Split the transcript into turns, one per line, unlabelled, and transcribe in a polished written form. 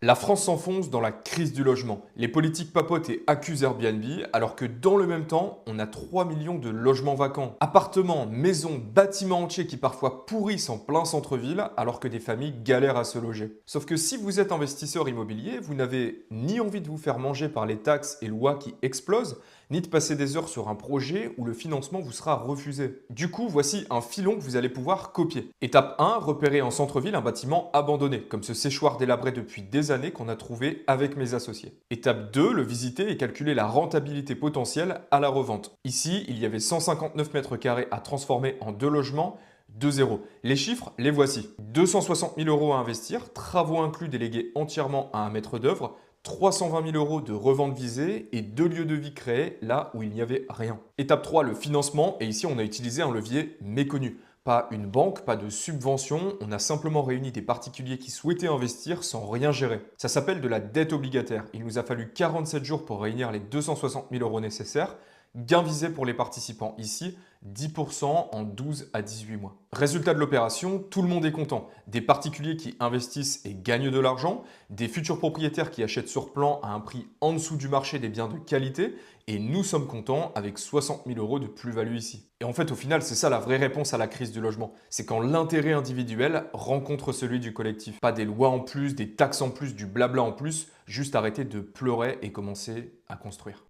La France s'enfonce dans la crise du logement. Les politiques papotent et accusent Airbnb, alors que dans le même temps, on a 3 millions de logements vacants. Appartements, maisons, bâtiments entiers qui parfois pourrissent en plein centre-ville, alors que des familles galèrent à se loger. Sauf que si vous êtes investisseur immobilier, vous n'avez ni envie de vous faire manger par les taxes et lois qui explosent, ni de passer des heures sur un projet où le financement vous sera refusé. Du coup, voici un filon que vous allez pouvoir copier. Étape 1, repérer en centre-ville un bâtiment abandonné, comme ce séchoir délabré depuis des années qu'on a trouvé avec mes associés. Étape 2, le visiter et calculer la rentabilité potentielle à la revente. Ici, il y avait 159 mètres carrés à transformer en 2 logements, 2 0. Les chiffres, les voici. 260 000 euros à investir, travaux inclus délégués entièrement à un maître d'œuvre, 320 000 euros de revente visée et 2 lieux de vie créés là où il n'y avait rien. Étape 3, le financement. Et ici, on a utilisé un levier méconnu. Pas une banque, pas de subvention, on a simplement réuni des particuliers qui souhaitaient investir sans rien gérer. Ça s'appelle de la dette obligataire. Il nous a fallu 47 jours pour réunir les 260 000 euros nécessaires. Gain visé pour les participants ici, 10% en 12 à 18 mois. Résultat de l'opération, tout le monde est content. Des particuliers qui investissent et gagnent de l'argent, des futurs propriétaires qui achètent sur plan à un prix en dessous du marché des biens de qualité, et nous sommes contents avec 60 000 euros de plus-value ici. Et en fait, au final, c'est ça la vraie réponse à la crise du logement. C'est quand l'intérêt individuel rencontre celui du collectif. Pas des lois en plus, des taxes en plus, du blabla en plus, juste arrêter de pleurer et commencer à construire.